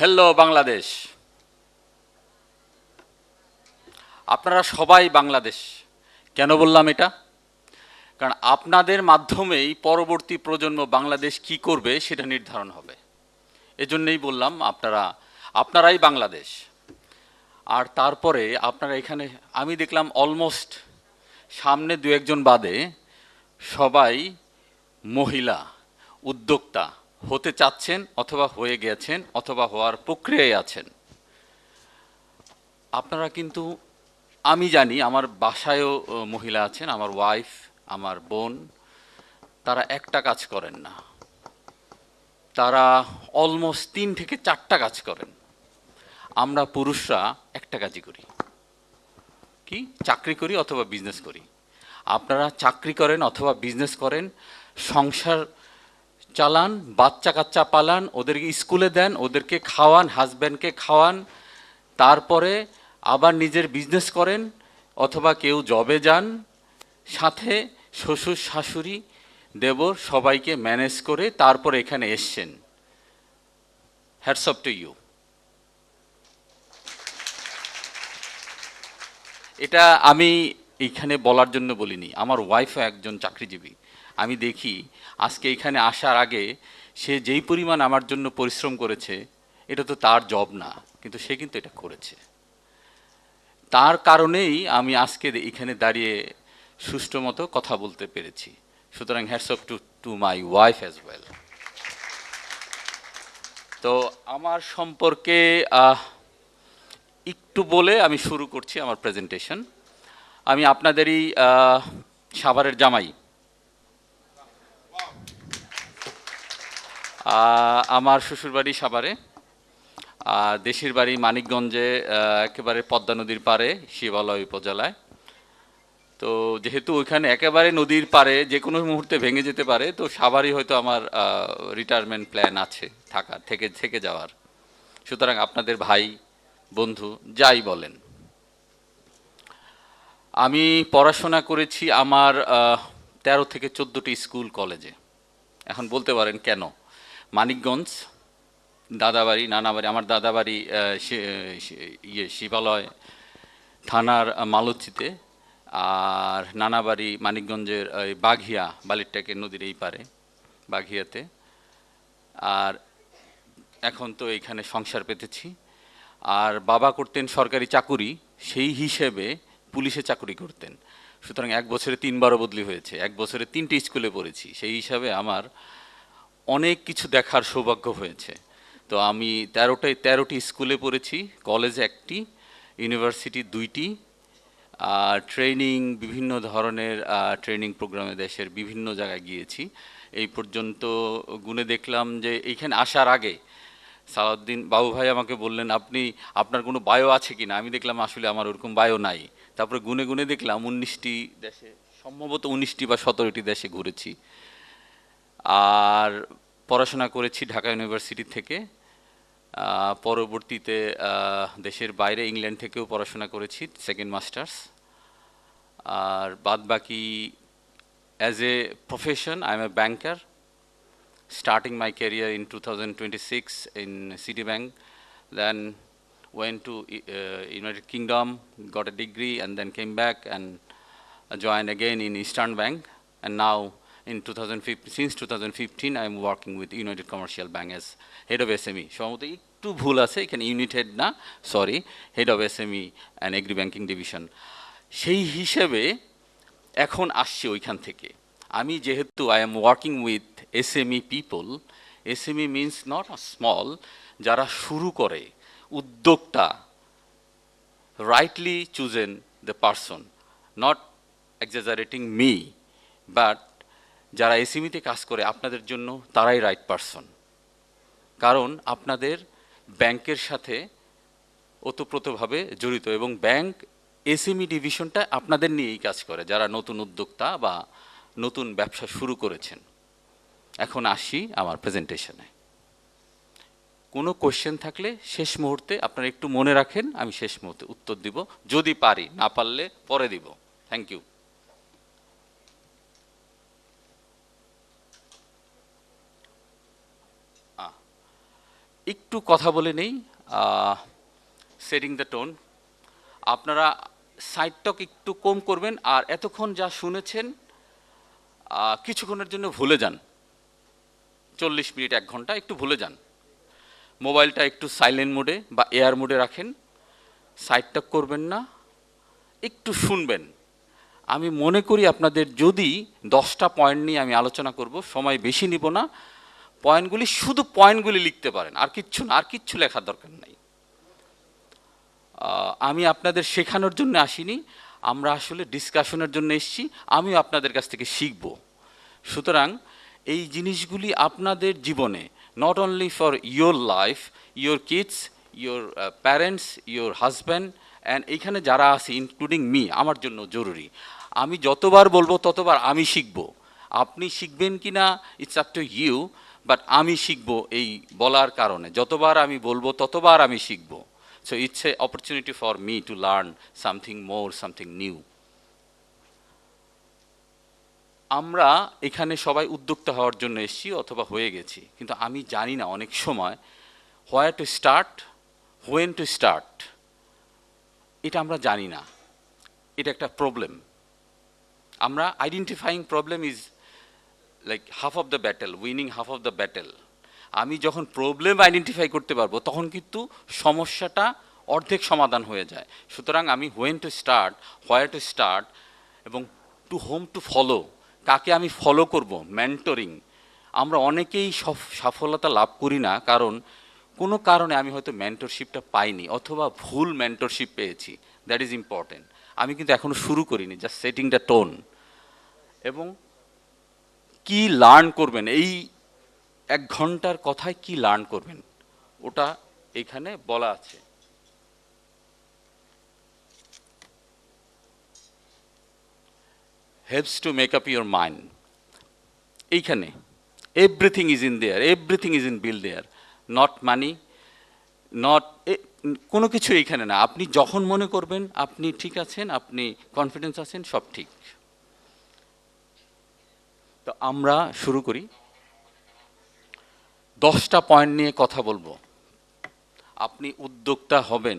Hello Bangladesh. আপনারা সবাই বাংলাদেশ। কেন বললাম এটা? কারণ আপনাদের মাধ্যমেই পরবর্তী প্রজন্ম বাংলাদেশ কি করবে সেটা নির্ধারণ হবে। এজন্যই বললাম আপনারাই বাংলাদেশ। আর তারপরে আপনারা এখানে আমি দেখলাম অলমোস্ট সামনে দু একজন বাদে সবাই মহিলা উদ্যোক্তা হতে চাচ্ছেন অথবা হয়ে গেছেন অথবা হওয়ার প্রক্রিয়ায় আছেন। আপনারা কিন্তু আমি জানি আমার বাসায়ও মহিলা আছেন, আমার ওয়াইফ, আমার বোন, তারা একটা কাজ করেন না, তারা অলমোস্ট 3 থেকে 4টা কাজ করেন। আমরা পুরুষরা একটা কাজই করি, কি চাকরি করি অথবা বিজনেস করি। আপনারা চাকরি করেন অথবা বিজনেস করেন, সংসার চালান, বাচ্চা কাচ্চা পালান, ওদেরকে স্কুলে দেন, ওদেরকে খাওয়ান, হাজব্যান্ডকে খাওয়ান, তারপরে আবার নিজের বিজনেস করেন অথবা কেউ জবে যান, সাথে শ্বশুর শাশুড়ি দেবর সবাইকে ম্যানেজ করে তারপর এখানে এসছেন। Hats off to you. এটা আমি এইখানে বলার জন্য বলিনি, আমার ওয়াইফও একজন চাকরিজীবী। আমি দেখি আজকে এখানে আসার আগে সে যেই পরিমাণ আমার জন্য পরিশ্রম করেছে, এটা তো তার জব না, কিন্তু সে কিন্তু এটা করেছে। তার কারণেই আমি আজকে এখানে দাঁড়িয়ে সুষ্ঠু মতো কথা বলতে পেরেছি। সুতরাং hats off to my wife as well. তো আমার সম্পর্কে একটু বলে আমি শুরু করছি আমার প্রেজেন্টেশন। আমি আপনাদেরই সাভারের জামাই। আমার শ্বশুরবাড়ি সাভারে, দেশের বাড়ি মানিকগঞ্জে, একেবারে পদ্মা নদীর পাড়ে, শিবালয় উপজেলায়। তো যেহেতু ওইখানে একেবারে নদীর পাড়ে যে কোনো মুহূর্তে ভেঙে যেতে পারে, তো সাভারই হয়তো আমার রিটায়ারমেন্ট প্ল্যান আছে, থাকার থেকে থেকে যাওয়ার। সুতরাং আপনাদের ভাই, বন্ধু যাই বলেন। আমি পড়াশোনা করেছি আমার 13 থেকে 14টি স্কুল কলেজে। এখন বলতে পারেন কেন? মানিকগঞ্জ, দাদাবাড়ি, নানাবাড়ি, আমার দাদাবাড়ি শিবালয় থানার মালুচ্চিতে, আর নানাবাড়ি মানিকগঞ্জের বাঘিয়া, বালিরটাকে নদীর এই পারে, বাঘিয়াতে। আর এখন তো এইখানে সংসার পেতেছি। আর বাবা করতেন সরকারি চাকুরি, সেই হিসেবে পুলিশে চাকুরি করতেন। সুতরাং 1 বছরে 3বারও বদলি হয়েছে, 1 বছরে 3টে স্কুলে পড়েছি, সেই হিসাবে আমার অনেক কিছু দেখার সৌভাগ্য হয়েছে। তো আমি 13টি স্কুলে পড়েছি, কলেজ 1টি, ইউনিভার্সিটি 2টি, ট্রেনিং বিভিন্ন ধরনের ট্রেনিং প্রোগ্রামে দেশের বিভিন্ন জায়গায় গিয়েছি। এই পর্যন্ত গুনে দেখলাম যে এইখানে আসার আগে সালাউদ্দিন বাবু ভাই আমাকে বললেন, আপনার কোনো বায়ো আছে কি না? আমি দেখলাম আসলে আমার ওরকম বায়ো নাই। তারপরে গুনে গুনে দেখলাম 19টি দেশে, সম্ভবত 19টি বা 17টি দেশে ঘুরেছি। আর পড়াশোনা করেছি ঢাকা ইউনিভার্সিটি থেকে। পরবর্তীতে দেশের বাইরে ইংল্যান্ড থেকেও পড়াশোনা করেছি, সেকেন্ড মাস্টার্স। আর বাদ বাকি as a profession I M A banker, starting my career in 2026 in Citibank, then went to United Kingdom, got a degree, and then came back and joined again in Eastern Bank, and now in 2015, since 2015, I'm working with United Commercial Bank as head of SME. সম্ভবত একটু ভুল আছে এখানে, united না, sorry, head of SME and agri banking division. সেই হিসেবে এখন আসছি ওইখান থেকে। আমি যেহেতু I am working with SME people, SME means not a small, যারা শুরু করে, উদ্যোক্তা, rightly chosen the person, not exaggerating me, but যারা SME-তে কাজ করে আপনাদের জন্য তারাই রাইট পারসন। কারণ আপনাদের ব্যাংকের সাথে ওতপ্রোতভাবে জড়িত, এবং ব্যাংক SME ডিভিশনটা আপনাদের নিয়েই কাজ করে, যারা নতুন উদ্যোক্তা বা নতুন ব্যবসা শুরু করেছেন। এখন আসি আমার প্রেজেন্টেশনে। কোনো কোয়েশ্চেন থাকলে শেষ মুহূর্তে আপনারা একটু মনে রাখেন, আমি শেষ মুহূর্তে উত্তর দিব, যদি পারি, না পারলে পরে দিব। Thank you. একটু কথা বলে নেই, সেটিং দ্য টোন। আপনারা সাইড টক একটু কম করবেন, আর এতক্ষণ যা শুনেছেন কিছুক্ষণের জন্য ভুলে যান। 40 মিনিট 1 ঘন্টা একটু ভুলে যান। মোবাইলটা একটু সাইলেন্ট মোডে বা এয়ার মোডে রাখেন, সাইড টক করবেন না, একটু শুনবেন। আমি মনে করি আপনাদের যদি 10টা পয়েন্ট নিয়ে আমি আলোচনা করব, সময় বেশি নিব না, পয়েন্টগুলি শুধু পয়েন্টগুলি লিখতে পারেন, আর কিচ্ছু না, আর কিচ্ছু লেখার দরকার নাই। আমি আপনাদের শেখানোর জন্য আসিনি, আমরা আসলে ডিসকাশনের জন্য এসেছি, আমিও আপনাদের কাছ থেকে শিখব। সুতরাং এই জিনিসগুলি আপনাদের জীবনে, not only for your life, your kids, your parents, your husband, and এইখানে যারা আছে ইনক্লুডিং মি, আমার জন্য জরুরি। আমি যতবার বলবো ততবার আমি শিখব। আপনি শিখবেন কি না it's up to you, but আমি শিখব এই বলার কারণে। যতবার আমি বলবো ততবার আমি শিখব। So it's a opportunity for me to learn something more, something new. আমরা এখানে সবাই উদ্যোক্তা হওয়ার জন্য এসেছি অথবা হয়ে গেছি, কিন্তু আমি জানি না অনেক সময় হোয়ার to start, when to start, এটা আমরা জানি না। এটা একটা প্রবলেম। আমরা identifying problem is like half of the battle, winning half of the battle. আমি যখন প্রবলেম আইডেন্টিফাই করতে পারবো তখন কিন্তু সমস্যাটা অর্ধেক সমাধান হয়ে যায়। সুতরাং আমি when to start, where to start এবং টু হোম টু ফলো, কাকে আমি ফলো করব, মেন্টরিং। আমরা অনেকেই সফলতা লাভ করি না, কারণ কোনো কারণে আমি হয়তো মেন্টরশিপটা পাইনি অথবা ভুল মেন্টরশিপ পেয়েছি। That is important. আমি কিন্তু এখনও শুরু করিনি, জাস্ট সেটিং দ্য টোন। এবং কি লার্ন করবেন, এই 1 ঘন্টার কথায় কি লার্ন করবেন, ওটা এখানে বলা আছে। Helps to make up your mind. এইখানে everything is in there, everything is in bill there, not money, not কোনো কিছু এইখানে না। আপনি যখন মনে করবেন আপনি ঠিক আছেন, আপনি কনফিডেন্স আছেন, সব ঠিক। তো আমরা শুরু করি। 10টা পয়েন্ট নিয়ে কথা বলবো। আপনি উদ্যোক্তা হবেন,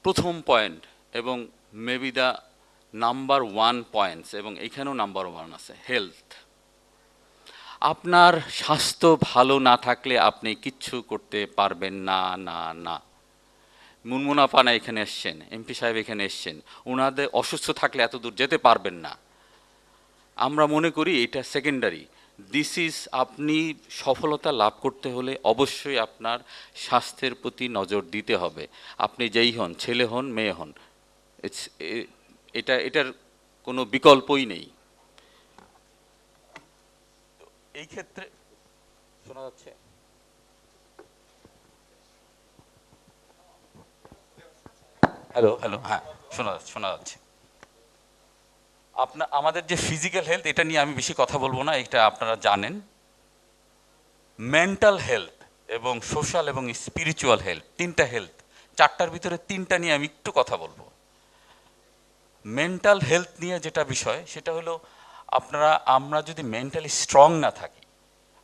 প্রথম পয়েন্ট এবং মেবি দ্য নাম্বার 1 পয়েন্টস, এবং এখানেও নাম্বার 1 আছে, হেলথ। আপনার স্বাস্থ্য ভালো না থাকলে আপনি কিচ্ছু করতে পারবেন না, না, না। মুনমুন আপানা এখানে এসছেন, এমপি সাহেব এখানে এসছেন, ওনাদের অসুস্থ থাকলে এত দূর যেতে পারবেন না। আমরা মনে করি এটা সেকেন্ডারি। দিস ইজ, আপনি সফলতা লাভ করতে হলে অবশ্যই আপনার স্বাস্থ্যের প্রতি নজর দিতে হবে। আপনি যেই হন, ছেলে হন, মেয়ে হন, এটার কোনো বিকল্পই নেই। এই ক্ষেত্রে শোনা যাচ্ছে? হ্যালো, হ্যালো, হ্যাঁ, শোনা যাচ্ছে। আমাদের যে ফিজিক্যাল হেলথ, এটা নিয়ে আমি বেশি কথা বলবো না, এটা আপনারা জানেন। মেন্টাল হেলথ এবং সোশ্যাল এবং স্পিরিচুয়াল হেলথ, 3টা হেলথ, 4টার ভিতরে 3টা নিয়ে আমি একটু কথা বলবো। মেন্টাল হেলথ নিয়ে যেটা বিষয়, সেটা হলো আমরা যদি মেন্টালি স্ট্রং না থাকি,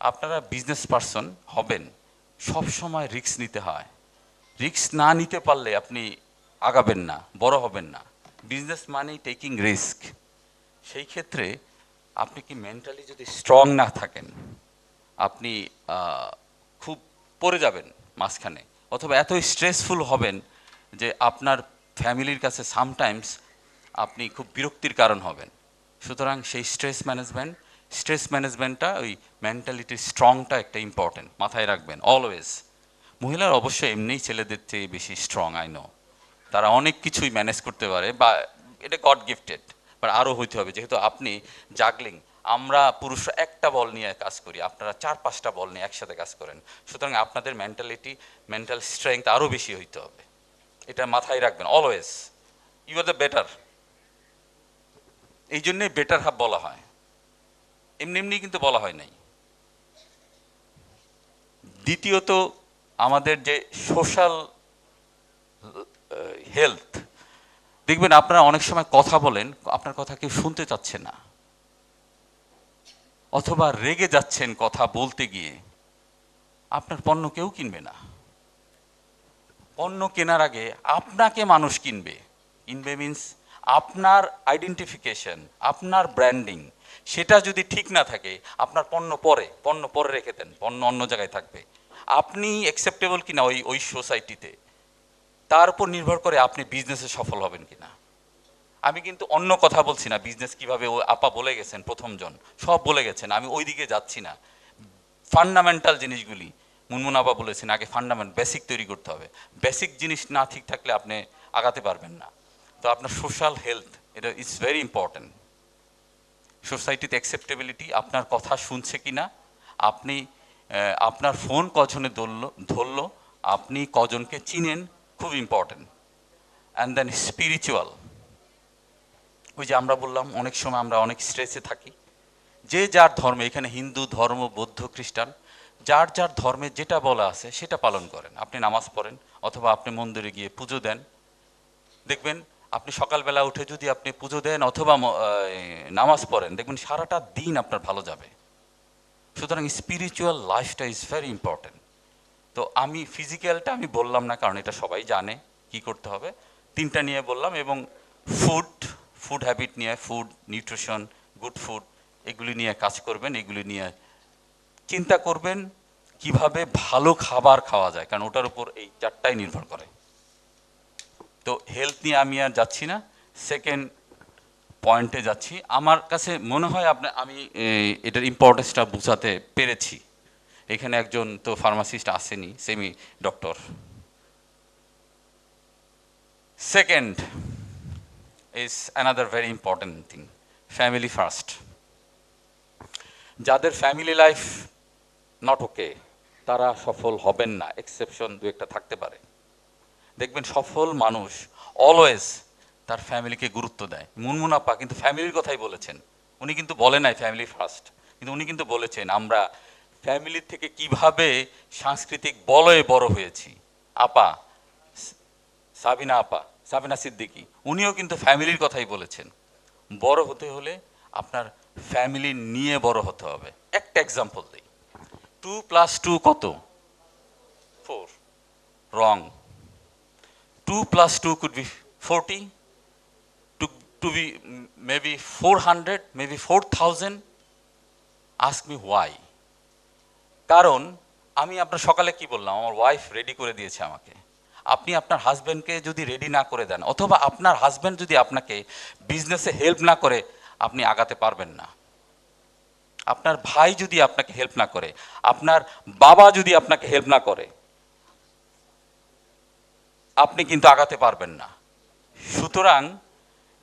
আপনারা বিজনেস পারসন হবেন, সব সময় রিস্ক নিতে হয়। রিস্ক না নিতে পারলে আপনি আগাবেন না, বড় হবেন না। বিজনেস মানেই টেকিং রিস্ক। সেই ক্ষেত্রে আপনি কি মেন্টালি যদি স্ট্রং না থাকেন, আপনি খুব পড়ে যাবেন মাঝখানে, অথবা এত স্ট্রেসফুল হবেন যে আপনার ফ্যামিলির কাছে সামটাইমস আপনি খুব বিরক্তির কারণ হবেন। সুতরাং সেই স্ট্রেস ম্যানেজমেন্টটা, ওই মেন্টালিটি স্ট্রংটা একটা ইম্পর্টেন্ট, মাথায় রাখবেন অলওয়েজ। মহিলার অবশ্যই এমনিই ছেলেদের চেয়ে বেশি স্ট্রং, আই নো, তারা অনেক কিছুই ম্যানেজ করতে পারে, বা এটা গড গিফটেড, বাট আরও হইতে হবে। যেহেতু আপনি জাগলিং, আমরা পুরুষরা একটা বল নিয়ে কাজ করি, আপনারা 4-5টা বল নিয়ে একসাথে কাজ করেন। সুতরাং আপনাদের মেন্টাল স্ট্রেংথ আরও বেশি হইতে হবে, এটা মাথায় রাখবেন always. You are the better, এই জন্যে বেটার হাব বলা হয়, এমনি এমনি কিন্তু বলা হয় নাই। দ্বিতীয়ত, আমাদের যে সোশ্যাল হেলথ, দেখবেন আপনারা অনেক সময় কথা বলেন, আপনার কথা কেউ শুনতে চাচ্ছে না, অথবা রেগে যাচ্ছেন কথা বলতে গিয়ে। আপনার পণ্য কেউ কিনবে না। পণ্য কেনার আগে আপনাকে মানুষ কিনবে। কিনবে মিন্স আপনার আইডেন্টিফিকেশন, আপনার ব্র্যান্ডিং, সেটা যদি ঠিক না থাকে, আপনার পণ্য পরে রেখে দেন, পণ্য অন্য জায়গায় থাকবে। আপনি অ্যাকসেপ্টেবল কিনা ওই ওই সোসাইটিতে, তার উপর নির্ভর করে আপনি বিজনেসে সফল হবেন কিনা। আমি কিন্তু অন্য কথা বলছি না, বিজনেস কিভাবে ও আপা বলে গেছেন, প্রথমজন সব বলে গেছেন, আমি ওই দিকে যাচ্ছি না। ফান্ডামেন্টাল জিনিসগুলি মুনমুন আপা বলেছেন, আগে বেসিক তৈরি করতে হবে। বেসিক জিনিস না ঠিক থাকলে আপনি আগাতে পারবেন না। তো আপনার সোশ্যাল হেলথ, এটা ইজ ভেরি ইম্পর্ট্যান্ট। সোসাইটিতে অ্যাকসেপ্টেবিলিটি, আপনার কথা শুনছে কি না, আপনি আপনার ফোন কজনে ধরলো, আপনি কজনকে চিনেন, খুব ইম্পর্ট্যান্ট। অ্যান্ড দেন স্পিরিচুয়াল, ওই যে আমরা বললাম অনেক সময় আমরা অনেক স্ট্রেসে থাকি। যে যার ধর্মে, এখানে হিন্দু ধর্ম, বৌদ্ধ, খ্রিস্টান, যার যার ধর্মে যেটা বলা আছে সেটা পালন করেন। আপনি নামাজ পড়েন অথবা আপনি মন্দিরে গিয়ে পুজো দেন। দেখবেন আপনি সকালবেলা উঠে যদি আপনি পুজো দেন অথবা নামাজ পড়েন, দেখবেন সারাটা দিন আপনার ভালো যাবে। সুতরাং স্পিরিচুয়াল লাইফটা ইজ ভেরি ইম্পর্ট্যান্ট। তো আমি ফিজিক্যালটা আমি বললাম না, কারণ এটা সবাই জানে কি করতে হবে। তিনটা নিয়ে বললাম, এবং ফুড হ্যাবিট নিয়ে, ফুড নিউট্রিশন, গুড ফুড, এগুলি নিয়ে কাজ করবেন, এগুলি নিয়ে চিন্তা করবেন কিভাবে ভালো খাবার খাওয়া যায়, কারণ ওটার উপর এই চারটাই নির্ভর করে। তো হেলথ নিয়ে আমি আর যাচ্ছি না, সেকেন্ড পয়েন্টে যাচ্ছি। আমার কাছে মনে হয় আমি এটার ইম্পর্টেন্সটা বোঝাতে পেরেছি। এখানে একজন তো ফার্মাসিস্ট আসেনি, semi doctor. Second is another very important thing, family first. যাদের ফ্যামিলি লাইফ নট ওকে, তারা সফল হবেন না, এক্সেপশন দু একটা থাকতে পারে। দেখবেন সফল মানুষ অলওয়েজ তার ফ্যামিলিকে গুরুত্ব দেয়। মুনমুন আপা কিন্তু ফ্যামিলির কথাই বলেছেন, উনি কিন্তু বলে নাই ফ্যামিলি ফার্স্ট, কিন্তু উনি কিন্তু বলেছেন আমরা ফ্যামিলি থেকে কিভাবে সাংস্কৃতিক বলয়ে বড় হয়েছি। আপা সাবিনা সিদ্দিকী, উনিও কিন্তু ফ্যামিলির কথাই বলেছেন। বড় হতে হলে আপনার ফ্যামিলি নিয়ে বড় হতে হবে। একটা এক্সাম্পল দিই, 2+2 কত? 4। রং। 2+2 could be 40, to be maybe 400, maybe 4,000. Ask me why. কারণ আমি আপনার সকালে কি বললাম, আমার ওয়াইফ রেডি করে দিয়েছে আমাকে। আপনি আপনার হাজব্যান্ডকে যদি রেডি না করে দেন, অথবা আপনার হাজব্যান্ড যদি আপনাকে বিজনেসে হেল্প না করে, আপনি আগাতে পারবেন না। আপনার ভাই যদি আপনাকে হেল্প না করে, আপনার বাবা যদি আপনাকে হেল্প না করে, আপনি কিন্তু আগাতে পারবেন না। সুতরাং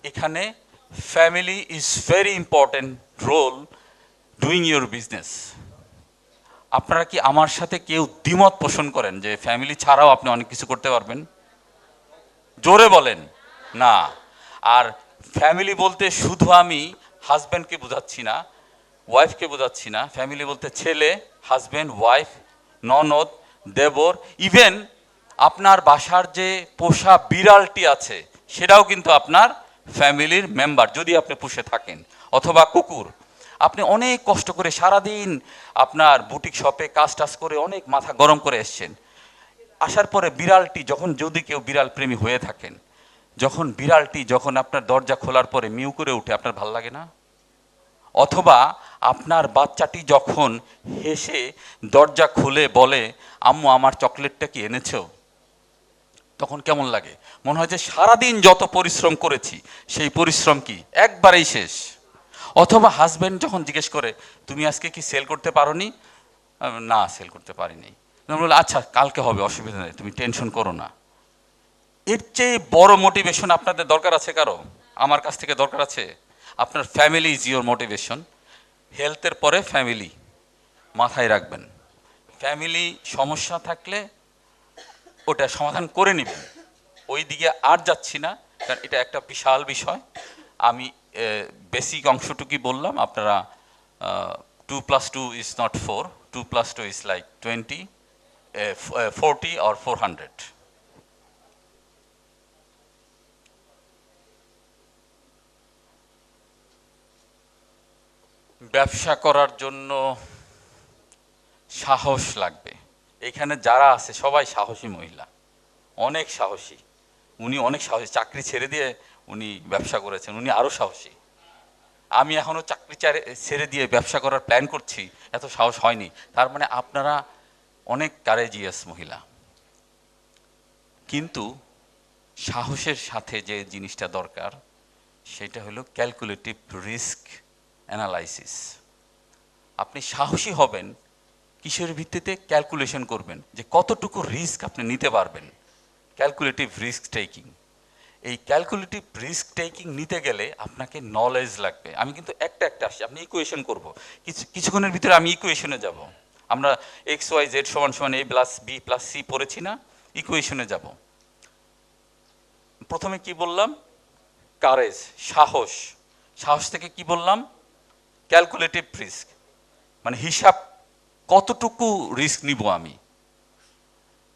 এখানে family is very important role doing your business. আপনারা কি আমার সাথে কেউ দ্বিমত পোষণ করেন যে ফ্যামিলি ছাড়াও আপনি অনেক কিছু করতে পারবেন? জোরে বলেন না। আর ফ্যামিলি বলতে শুধু আমি হাজব্যান্ডকে বোঝাচ্ছি না, ওয়াইফকে বোঝাচ্ছি না। ফ্যামিলি বলতে ছেলে, হাজব্যান্ড, ওয়াইফ, ননদ, দেবর, ইভেন আপনার বাসার যে পোষা বিড়ালটি আছে সেটাও কিন্তু আপনার ফ্যামিলির মেম্বার, যদি আপনি পুষে থাকেন, অথবা কুকুর। আপনি অনেক কষ্ট করে সারাদিন আপনার বুটিক শপে কাজ টাজ করে অনেক মাথা গরম করে এসছেন, আসার পরে বিড়ালটি যখন, যদি কেউ বিড়াল প্রেমী হয়ে থাকেন, যখন আপনার দরজা খোলার পরে মিউ করে উঠে, আপনার ভাল লাগে না? অথবা আপনার বাচ্চাটি যখন হেসে দরজা খুলে বলে আম্মু আমার চকলেটটা কি এনেছো, তখন কেমন লাগে? মনে হয় যে সারাদিন যত পরিশ্রম করেছি সেই পরিশ্রম কি একবারেই শেষ। অথবা হাজব্যান্ড যখন জিজ্ঞেস করে তুমি আজকে কি সেল করতে পারোনি? না, সেল করতে পারিনি। বলে আচ্ছা কালকে হবে, অসুবিধা নেই, তুমি টেনশন করো না। এর চেয়ে বড় মোটিভেশন আপনাদের দরকার আছে কারো? আমার কাছ থেকে দরকার আছে? আপনার ফ্যামিলি ইজ ইউর মোটিভেশন। হেলথের পরে ফ্যামিলি, মাথায় রাখবেন। ফ্যামিলি সমস্যা থাকলে ওটা সমাধান করে নেবেন, ওই দিকে আর যাচ্ছি না, কারণ এটা একটা বিশাল বিষয়। আমি বেসিক অংশটুকুই বললাম। আপনারা 2+2 is not 4, 2+2 is like 20, 40 or 400। ব্যবসা করার জন্য সাহস লাগবে, এখানে যারা আছে সবাই সাহসী মহিলা, অনেক সাহসী। উনি অনেক সাহসী, চাকরি ছেড়ে দিয়ে উনি ব্যবসা করেছেন, উনি আরও সাহসী। আমি এখনও চাকরি ছেড়ে দিয়ে ব্যবসা করার প্ল্যান করছি, এত সাহস হয়নি। তার মানে আপনারা অনেক কারেজিয়াস মহিলা। কিন্তু সাহসের সাথে যে জিনিসটা দরকার সেটা হলো ক্যালকুলেটিভ রিস্ক অ্যানালাইসিস। আপনি সাহসী হবেন কিসের ভিত্তিতে? ক্যালকুলেশন করবেন যে কতটুকু রিস্ক আপনি নিতে পারবেন, ক্যালকুলেটিভ রিস্ক টেকিং। এই ক্যালকুলেটিভ রিস্ক টেকিং নিতে গেলে আপনাকে নলেজ লাগবে। আমি কিন্তু একটা একটা আসছি, আপনি ইকুয়েশন করবো, কিছুক্ষণের ভিতরে আমি ইকুয়েশনে যাব। আমরা এক্স ওয়াই জেড সমান সমান এ প্লাস বি প্লাস সি পড়েছি না? ইকুয়েশনে যাব। প্রথমে কি বললাম? কারেজ, সাহস। সাহস থেকে কি বললাম? ক্যালকুলেটিভ রিস্ক, মানে হিসাব, কতটুকু রিস্ক নিব আমি।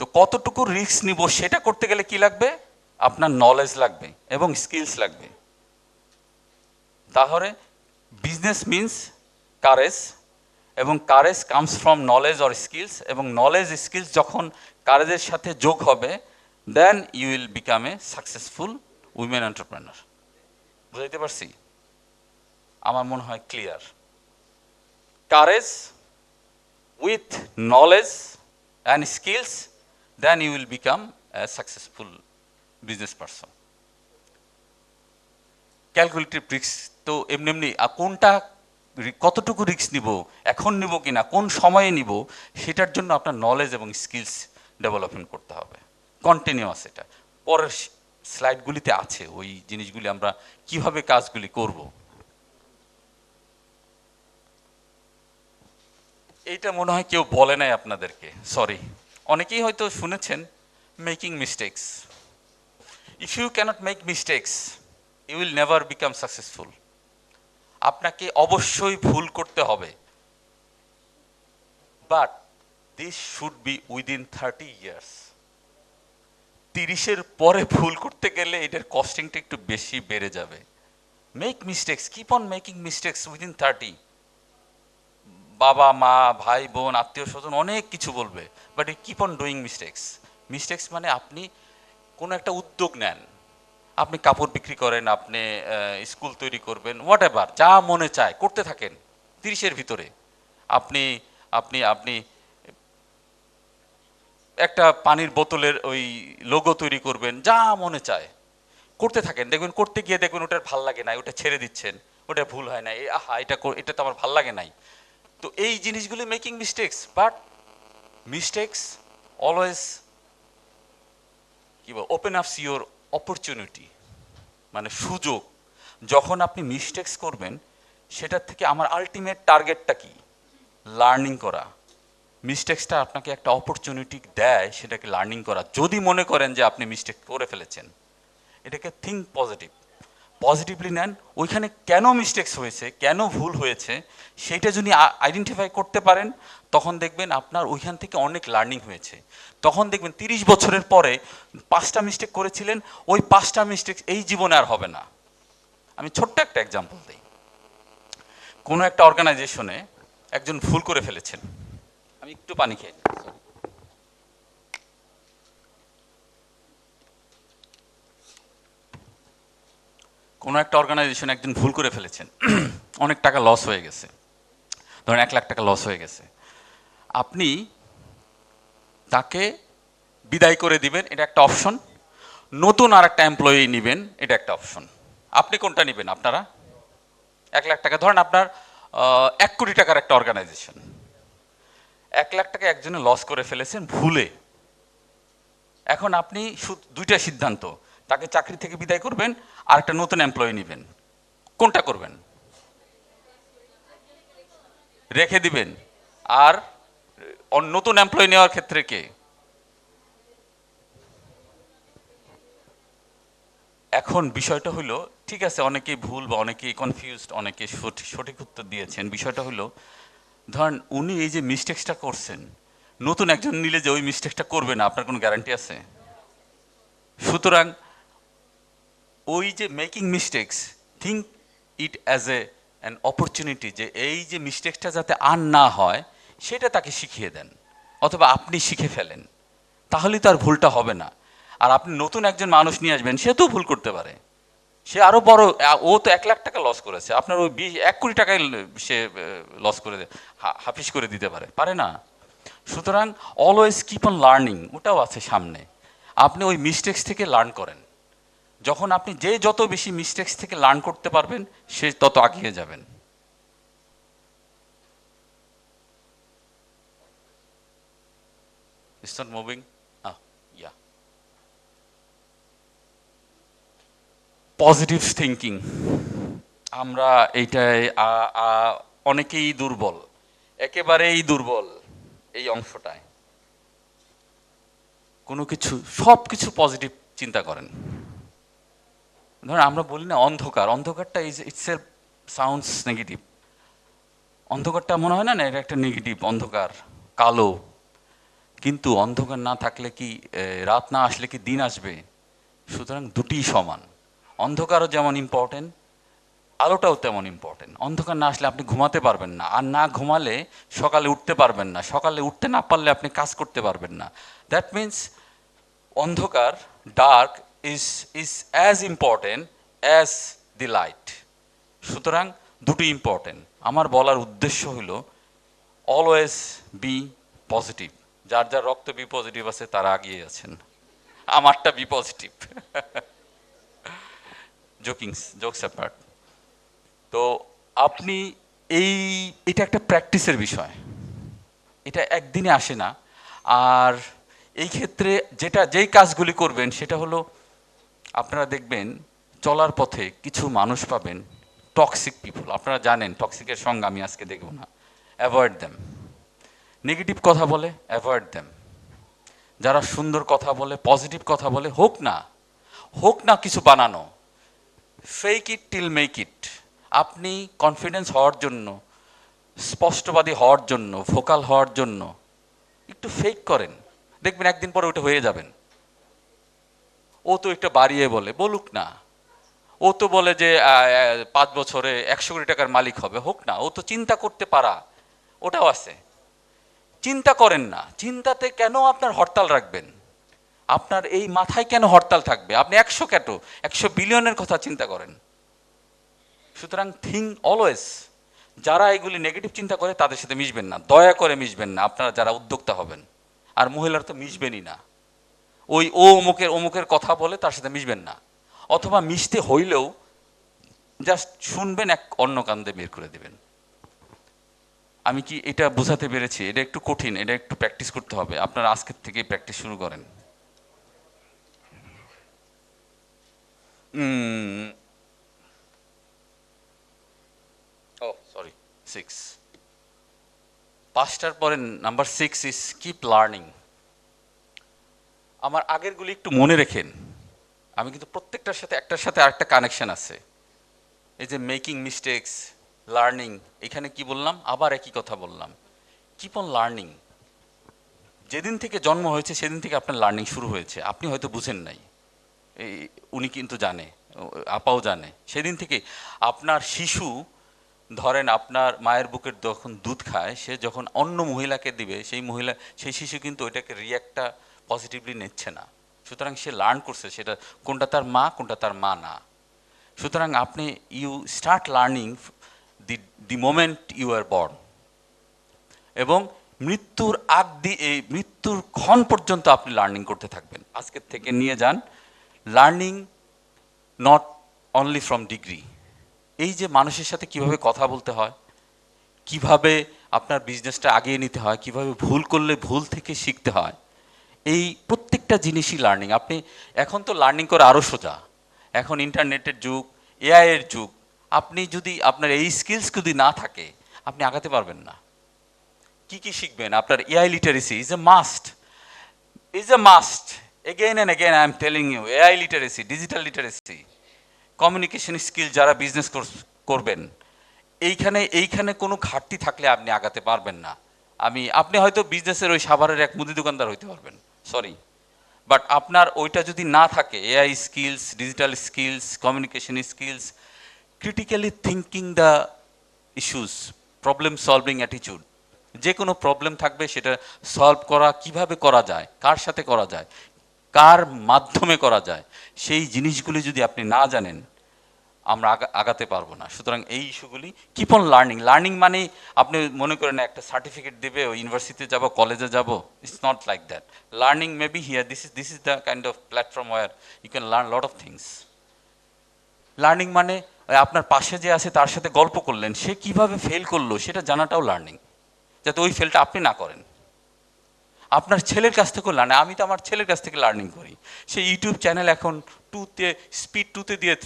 তো কতটুকু রিস্ক নিব সেটা করতে গেলে কি লাগবে? আপনার নলেজ লাগবে এবং স্কিলস লাগবে। তাহলে বিজনেস মিনস কারেজ, এবং courage comes from knowledge or skills, এবং নলেজ স্কিলস যখন কারেজের সাথে যোগ হবে, then you will become a successful women entrepreneur. বুঝাইতে পারছি? আমার মনে হয় clear. Courage with knowledge and skills, then you will become a successful business person. Calculative risk তো এমনি এমনি, কোনটা কতটুকু রিস্ক নিব, এখন নিব কিনা, কোন সময়ে নিব, সেটার জন্য আপনার নলেজ এবং স্কিলস ডেভেলপমেন্ট করতে হবে কন্টিনিউয়াস। এটা পরের স্লাইডগুলিতে আছে, ওই জিনিসগুলি আমরা কিভাবে কাজগুলি করব। এইটা মনে হয় কেউ বলে নাই আপনাদেরকে, সরি। অনেকেই হয়তো শুনেছেন making mistakes. If you cannot make mistakes you will never become successful. আপনাকে অবশ্যই ভুল করতে হবে, but this should be within 30 years. 30-এর পরে ভুল করতে গেলে এটার কস্টিংটা একটু বেশি বেড়ে যাবে। Make mistakes, keep on making mistakes within 30। বাবা মা ভাই বোন আত্মীয় স্বজন অনেক কিছু বলবে, but keep on doing mistakes. Mistakes মানে আপনি কোনো একটা উদ্যোগ নেন, আপনি কাপড় বিক্রি করেন, আপনি স্কুল তৈরি করবেন, হোয়াট এভার, যা মনে চায় করতে থাকেন 30-এর ভিতরে। আপনি আপনি আপনি একটা পানির বোতলের ওই লোগো তৈরি করবেন, যা মনে চায় করতে থাকেন। দেখবেন করতে গিয়ে দেখবেন ওটার ভাল লাগে নাই, ওটা ছেড়ে দিচ্ছেন, ওটা ভুল হয় না, আহা এটা তো আমার ভাল লাগে নাই। তো এই জিনিসগুলি making mistakes. But mistakes always কি বল, ওপেন আপস ইউর অপরচুনিটি, মানে সুযোগ। যখন আপনি মিস্টেক্স করবেন, সেটার থেকে আমার আলটিমেট টার্গেটটা কি? লার্নিং করা। মিস্টেক্সটা আপনাকে একটা অপরচুনিটি দেয়, সেটাকে লার্নিং করা। যদি মনে করেন যে আপনি মিস্টেক করে ফেলেছেন, এটাকে থিঙ্ক পজিটিভ, পজিটিভলি নেন। ওইখানে কেন মিস্টেক্স হয়েছে, কেন ভুল হয়েছে, সেইটা যদি আইডেন্টিফাই করতে পারেন, তখন দেখবেন আপনার ওইখান থেকে অনেক লার্নিং হয়েছে। তখন দেখবেন 30 বছরের পরে 5টা মিস্টেক করেছিলেন, ওই 5টা মিস্টেক এই জীবনে আর হবে না। আমি ছোট্ট একটা এক্সাম্পল দিই। কোনো একটা অর্গানাইজেশনে একজন ভুল করে ফেলেছেন। আমি একটু পানি খেয়ে নিই। কোনো একটা অর্গানাইজেশন একজন ভুল করে ফেলেছেন, অনেক টাকা লস হয়ে গেছে, ধরেন 1 লাখ টাকা লস হয়ে গেছে। আপনি তাকে বিদায় করে দিবেন, এটা একটা অপশন। নতুন আর একটা এমপ্লয়ি নেবেন, এটা একটা অপশন। আপনি কোনটা নেবেন? আপনারা 1 লাখ টাকা, ধরেন আপনার 1 কোটি টাকার একটা অর্গানাইজেশন, 1 লাখ টাকা একজনে লস করে ফেলেছেন ভুলে। এখন আপনি দুইটা সিদ্ধান্ত, তাকে চাকরি থেকে বিদায় করবেন আর একটা নতুন এমপ্লয়ি নেবেন। কোনটা করবেন? রেখে দিবেন। আর নতুন এমপ্লয়ি নেওয়ার ক্ষেত্রে কে? এখন বিষয়টা হলো, ঠিক আছে অনেকেই ভুল বা অনেকেই কনফিউজড, অনেকে সঠিক উত্তর দিয়েছেন। বিষয়টা হলো, ধরেন উনি এই যে মিস্টেক্সটা করছেন, নতুন একজন নিলে যে ওই মিস্টেক্সটা করবে না, আপনার কোনো গ্যারান্টি আছে? সুতরাং ওই যে making mistakes, think it as an opportunity, যে এই যে মিস্টেক্সটা যাতে আর না হয় সেটা তাকে শিখিয়ে দেন। অথবা আপনি শিখে ফেলেন, তাহলেই তো আর ভুলটা হবে না। আর আপনি নতুন একজন মানুষ নিয়ে আসবেন, সে তো ভুল করতে পারে, সে আরো বড়, ও তো 1 লাখ টাকা লস করেছে, আপনার ওই 1 কোটি টাকায় সে লস করে হাফিস করে দিতে পারে, পারে না? সুতরাং অলওয়েজ কিপ অন লার্নিং, ওটাও আছে সামনে। আপনি ওই মিস্টেক্স থেকে লার্ন করেন। যখন আপনি যত বেশি মিস্টেক্স থেকে লার্ন করতে পারবেন, সে তত এগিয়ে যাবেন। It's not moving. Yeah. Positive thinking, আমরা এইটাই অনেকেই দুর্বল, একেবারেই দুর্বল এই অংশটায়। কোনো কিছু, সব কিছু পজিটিভ চিন্তা করেন। ধরেন আমরা বলি না অন্ধকার, অন্ধকারটা ইটসেলফ সাউন্ডস নেগেটিভ। অন্ধকারটা মনে হয় না না এটা একটা নেগেটিভ, অন্ধকার কালো। কিন্তু অন্ধকার না থাকলে কি, রাত না আসলে কি দিন আসবে? সুতরাং দুটিই সমান। অন্ধকারও যেমন ইম্পর্টেন্ট, আলোটাও তেমন ইম্পর্টেন্ট। অন্ধকার না আসলে আপনি ঘুমাতে পারবেন না, আর না ঘুমালে সকালে উঠতে পারবেন না, সকালে উঠতে না পারলে আপনি কাজ করতে পারবেন না। দ্যাট মিন্স অন্ধকার, dark is is as important as the light. সুতরাং দুটো ইম্পর্টেন্ট। আমার বলার উদ্দেশ্য হলো অলওয়েজ বি পজিটিভ। যার যার রক্ত বি পজিটিভ আছে তারা এগিয়ে আছেন, আমারটা বি পজিটিভ। Jokes apart. তো আপনি এটা একটা প্র্যাকটিসের বিষয়, এটা একদিনে আসে না। আর এই ক্ষেত্রে যেই কাজগুলি করবেন সেটা হলো, আপনারা দেখবেন চলার পথে কিছু মানুষ পাবেন টক্সিক পিপল। আপনারা জানেন টক্সিকের সঙ্গে আমি আজকে দেখব না, অ্যাভয়েড দেম। নেগেটিভ কথা বলে, অ্যাভয়েড দেম। যারা সুন্দর কথা বলে, পজিটিভ কথা বলে, হোক না কিছু বানানো, fake it till make it. আপনি কনফিডেন্স হওয়ার জন্য, স্পষ্টবাদী হওয়ার জন্য, ভোকাল হওয়ার জন্য একটু ফেক করেন, দেখবেন একদিন পরে ওটা হয়ে যাবেন। ও তো একটু বাড়িয়ে বলে, বলুক না। ও তো বলে যে 5 বছরে 100 কোটি টাকার মালিক হবে, হোক না। ও তো চিন্তা করতে পারা, ওটাও আছে। চিন্তা করেন না, চিন্তাতে কেন আপনার হরতাল রাখবেন? আপনার এই মাথায় কেন হরতাল থাকবে? আপনি 100 বিলিয়নের কথা চিন্তা করেন। সুতরাং থিঙ্ক অলওয়েজ। যারা এগুলি নেগেটিভ চিন্তা করে তাদের সাথে মিশবেন না, দয়া করে মিশবেন না, আপনারা যারা উদ্যোক্তা হবেন। আর মহিলারা তো মিশবেনই না, ও অমুকের কথা বলে তার সাথে মিশবেন না। অথবা মিশতে হইলেও জাস্ট শুনবেন, অন্য কান্দে বের করে দেবেন। আমি কি এটা বোঝাতে পেরেছি? এটা একটু কঠিন, এটা একটু প্র্যাকটিস করতে হবে। আপনারা আজকের থেকে প্র্যাকটিস শুরু করেন। সরি, 6। 5টার পরে নাম্বার 6 ইজ কিপ লার্নিং। আমার আগেরগুলি একটু মনে রেখেন, আমি কিন্তু প্রত্যেকটার সাথে একটার সাথে আরেকটা কানেকশন আছে। এই যে মেকিং মিস্টেক্স, লার্নিং, এখানে কি বললাম? আবার একই কথা বললাম, কিপ অন লার্নিং। যেদিন থেকে জন্ম হয়েছে সেদিন থেকে আপনার লার্নিং শুরু হয়েছে, আপনি হয়তো বুঝেন নাই, উনি কিন্তু জানে, আপাও জানে। সেদিন থেকে আপনার শিশু, ধরেন আপনার মায়ের বুকের যখন দুধ খায়, সে যখন অন্য মহিলাকে দিবে, সেই শিশু কিন্তু ওইটাকে রিয়াক্টটা পজিটিভলি নিচ্ছে না। সুতরাং সে লার্ন করছে সেটা কোনটা তার মা, কোনটা তার মা না। সুতরাং আপনি you start learning the moment you are born, এবং মৃত্যুর মৃত্যুর ক্ষণ পর্যন্ত আপনি লার্নিং করতে থাকবেন। আজকের থেকে নিয়ে যান learning, not only from degree. এই যে মানুষের সাথে কিভাবে কথা বলতে হয়, কিভাবে আপনার বিজনেসটা আগিয়ে নিতে হয়, কিভাবে ভুল করলে ভুল থেকে শিখতে হয়, এই প্রত্যেকটা জিনিসই লার্নিং। আপনি এখন তো লার্নিং করে আরও সোজা, এখন ইন্টারনেটের যুগ, এআই এর যুগ। আপনি যদি আপনার এই স্কিলস যদি না থাকে, আপনি আগাতে পারবেন না। কি শিখবেন? আপনার AI literacy is a must. Again and again I am telling you, AI literacy, digital literacy, communication skill যারা বিজনেস করবেন, এইখানে কোনো ঘাটতি থাকলে আপনি আগাতে পারবেন না। আপনি হয়তো বিজনেসের ওই সাভারের এক মুদি দোকানদার হইতে পারবেন, সরি, বাট আপনার ওইটা যদি না থাকে, AI skills, digital skills, communication skills, critically thinking the issues, problem solving attitude, যে কোনো প্রবলেম থাকবে সেটা সলভ করা কিভাবে করা যায়, কার সাথে করা যায়, কার মাধ্যমে করা যায়, সেই জিনিসগুলি যদি আপনি না জানেন আমরা আগাতে পারবো না। সুতরাং এই ইস্যুগুলি কিপ অন লার্নিং। লার্নিং মানে আপনি মনে করেন একটা সার্টিফিকেট দেবে, ও ইউনিভার্সিটিতে যাব, কলেজে যাব, it's not like that. Learning may be here, this is the kind of platform where you can learn lot of things. Learning মানে আপনার পাশে যে আছে তার সাথে গল্প করলেন, সে কিভাবে ফেল করলো সেটা জানাটাও লার্নিং, যাতে ওই ফেলটা আপনি না করেন। আপনার ছেলের কাছ থেকেও লার্নিং, আমি তো আমার ছেলের কাছ থেকে লার্নিং করি। সে ইউটিউব চ্যানেল এখন স্পিড 2-তে দিয়ে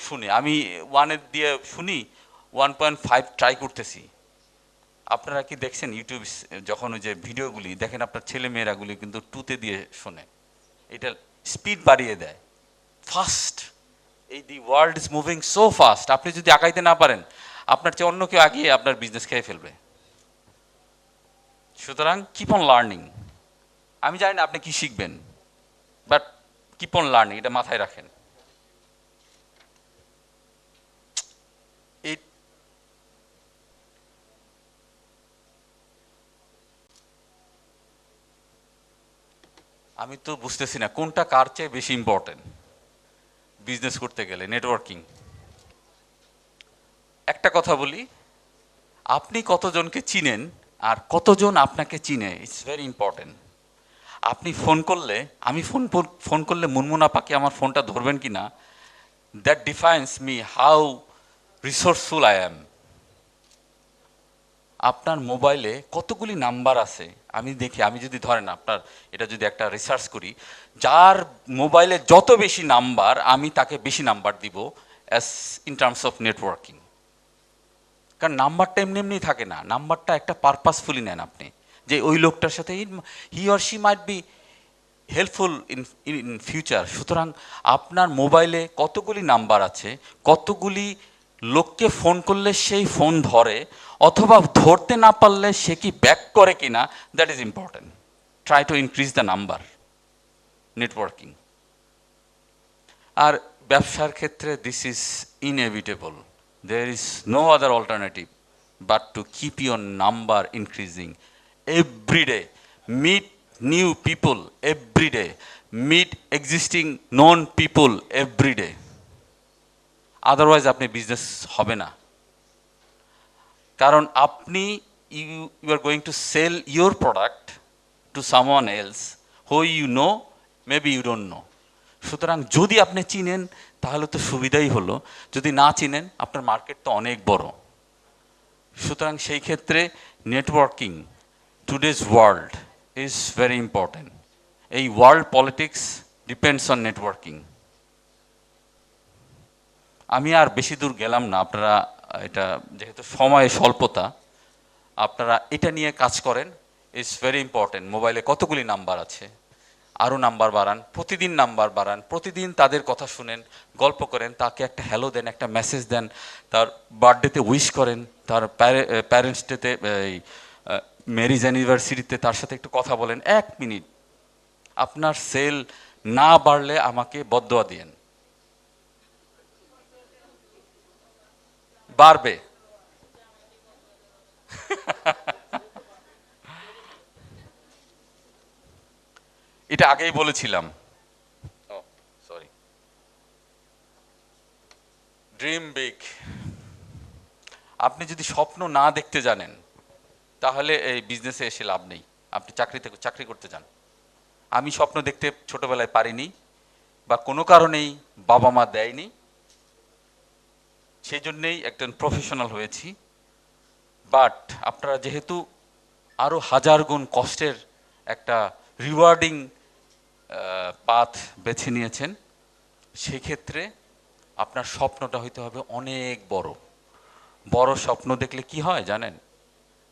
শুনি, আমি 1-এ দিয়ে শুনি, 1.5 ট্রাই করতেছি। আপনারা কি দেখছেন ইউটিউব যখন ওই যে ভিডিওগুলি দেখেন, আপনার ছেলে মেয়েরাগুলি কিন্তু 2-তে দিয়ে শোনে, এটা স্পিড বাড়িয়ে দেয়, ফাস্ট। এই the world is moving so fast, আপনি যদি আগাইতে না পারেন আপনার চেয়ে অন্য কেউ আগিয়ে আপনার বিজনেস খেয়ে ফেলবে। সুতরাং কিপ অন লার্নিং। আমি জানি না আপনি কি শিখবেন, বাট কিপ অন লার্নিং, এটা মাথায় রাখেন। এই আমি তো বুঝতেছি না কোনটা কার চেয়ে বেশি ইম্পর্টেন্ট বিজনেস করতে গেলে। নেটওয়ার্কিং। একটা কথা বলি, আপনি কতজনকে চিনেন আর কতজন আপনাকে চিনে, ইটস ভেরি ইম্পর্টেন্ট। আপনি ফোন করলে, আমি ফোন করলে মুনমুন আপাকে আমার ফোনটা ধরবেন কি না, that defines me how resourceful I am. আপনার মোবাইলে কতগুলি নাম্বার আছে আমি দেখি, আমি যদি ধরেন আপনার এটা যদি একটা রিসার্চ করি, যার মোবাইলে যত বেশি নাম্বার আমি তাকে বেশি নাম্বার দিব as in terms of networking. কারণ নাম্বারটা এমনি এমনি থাকে না, নাম্বারটা একটা পারপাসফুলি নেন আপনি, যে ওই লোকটার সাথে he or she might be helpful in future. সুতরাং আপনার মোবাইলে কতগুলি নাম্বার আছে, কতগুলি লোককে ফোন করলে সেই ফোন ধরে, অথবা ধরতে না পারলে সে কি ব্যাক করে কিনা, that is important. Try to increase the number. Networking. আর ব্যবসার ক্ষেত্রে this is inevitable, there is no other alternative but to keep your number increasing every day. Meet new people every day, meet existing known people every day, otherwise আপনি business হবে না। কারণ আপনি you are going to sell your product to someone else who you know, maybe you don't know. সুতরাং যদি আপনি চিনেন তাহলে তো সুবিধাই হলো, যদি না চিনেন আপনার মার্কেট তো অনেক বড়। সুতরাং সেই ক্ষেত্রে networking, today's world is very important. এই world politics depends on networking. আমি আর বেশি দূর গেলাম না, আপনারা এটা যেহেতু সময় স্বল্পতা, আপনারা এটা নিয়ে কাজ করেন, ইটস ভেরি ইম্পর্টেন্ট। মোবাইলে কতগুলি নাম্বার আছে, আরও নাম্বার বাড়ান, প্রতিদিন নাম্বার বাড়ান, প্রতিদিন তাদের কথা শুনেন, গল্প করেন, তাকে একটা হ্যালো দেন, একটা মেসেজ দেন, তার বার্থডেতে উইশ করেন, তার প্যারেন্টস ডেতে, এই ম্যারিজ অ্যানিভার্সারিতে তার সাথে একটু কথা বলেন 1 মিনিট। আপনার সেল না বাড়লে আমাকে বদদোয়া দিয়েন, বাড়বে। এটা আগেই বলেছিলাম। সরি। Dream big. আপনি যদি স্বপ্ন না দেখতে জানেন তাহলে এই বিজনেসে এসে লাভ নেই। আপনি চাকরি করতে যান। আমি স্বপ্ন দেখতে ছোটবেলায় পারিনি, বা কোনো কারণেই বাবা মা দেয়নি, সেই জন্যেই একজন প্রফেশনাল হয়েছি। বাট আপনারা যেহেতু আরও হাজার গুণ কষ্টের একটা রিওয়ার্ডিং পাথ বেছে নিয়েছেন, সেক্ষেত্রে আপনার স্বপ্নটা হইতে হবে অনেক বড়। বড় স্বপ্ন দেখলে কি হয় জানেন?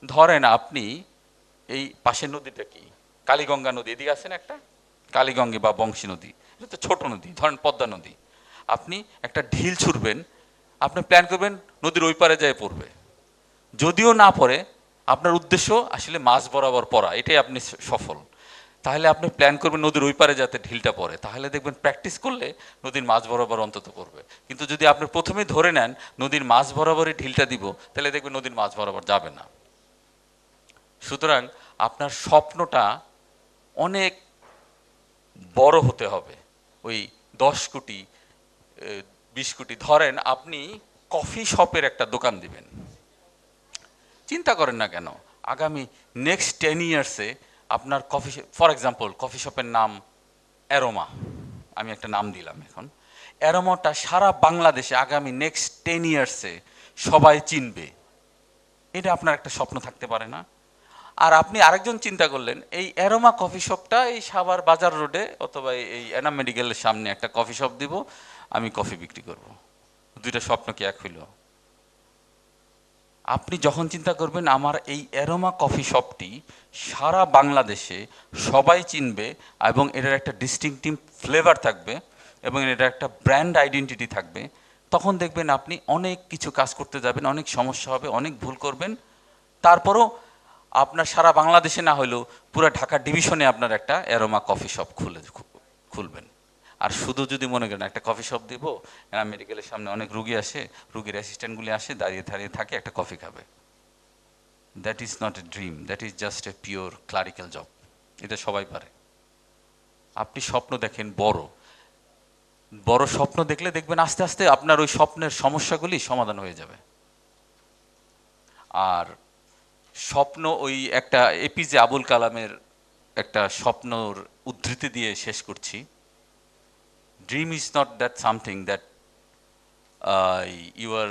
ধরেন আপনি এই পাশের নদীটা কি, কালীগঙ্গা নদী, এদিকে আছেন একটা কালীগঙ্গে বা বংশী নদী, এটা তো ছোট নদী, ধরেন পদ্মা নদী। আপনি একটা ঢিল ছুড়বেন, আপনি প্ল্যান করবেন নদীর ওই পারে যায় পড়বে, যদিও না পড়ে আপনার উদ্দেশ্য আসলে মাছ বরাবর পড়া, এটাই আপনি সফল। তাহলে আপনি প্ল্যান করবেন নদীর ওই পারে যাতে ঢিলটা পড়ে, তাহলে দেখবেন প্র্যাকটিস করলে নদীর মাছ বরাবর অন্তত পড়বে। কিন্তু যদি আপনি প্রথমেই ধরে নেন নদীর মাছ বরাবরই ঢিলটা দিব, তাহলে দেখবেন নদীর মাছ বরাবর যাবে না। সুতরাং আপনার স্বপ্নটা অনেক বড় হতে হবে। ওই 10 কোটি 20 কোটি, ধরেন আপনি কফি শপের একটা দোকান দিবেন, চিন্তা করেন না কেন আগামী নেক্সট 10 ইয়ার্সে আপনার কফি, ফর এক্সাম্পল কফি শপের নাম অ্যারোমা, আমি একটা নাম দিলাম এখন, অ্যারোমাটা সারা বাংলাদেশে আগামী নেক্সট 10 ইয়ার্সে সবাই চিনবে। এটা আপনার একটা স্বপ্ন থাকতে পারে না? আর আপনি আরেকজন চিন্তা করলেন, এই অ্যারোমা কফি শপটা এই সাভার বাজার রোডে অথবা এই এনাম মেডিকেলের সামনে একটা কফি শপ দিব, আমি কফি বিক্রি করব। দুইটা স্বপ্ন কি এক হইল? আপনি যখন চিন্তা করবেন আমার এই অ্যারোমা কফি শপটি সারা বাংলাদেশে সবাই চিনবে এবং এটার একটা ডিস্টিংটিভ ফ্লেভার থাকবে এবং এটার একটা ব্র্যান্ড আইডেন্টিটি থাকবে, তখন দেখবেন আপনি অনেক কিছু কাজ করতে যাবেন, অনেক সমস্যা হবে, অনেক ভুল করবেন, তারপরও আপনার সারা বাংলাদেশে না হলেও পুরো ঢাকা ডিভিশনে আপনার একটা অ্যারোমা কফি শপ খুলবেন। আর শুধু যদি মনে করেন একটা কফি শপ দিব, মেডিকেলের সামনে অনেক রুগী আসে, রুগীর অ্যাসিস্ট্যান্টগুলি আসে, দাঁড়িয়ে দাঁড়িয়ে থাকে, একটা কফি খাবে, that is not a dream, that is just a pure clerical job. এটা সবাই পারে। আপনি স্বপ্ন দেখেন বড়, বড় স্বপ্ন দেখলে দেখবেন আস্তে আস্তে আপনার ওই স্বপ্নের সমস্যাগুলি সমাধান হয়ে যাবে। আর স্বপ্ন, ওই একটা এপিজে আবুল কালামের একটা স্বপ্নর উদ্ধৃতি দিয়ে শেষ করছি। Dream is not that something that you are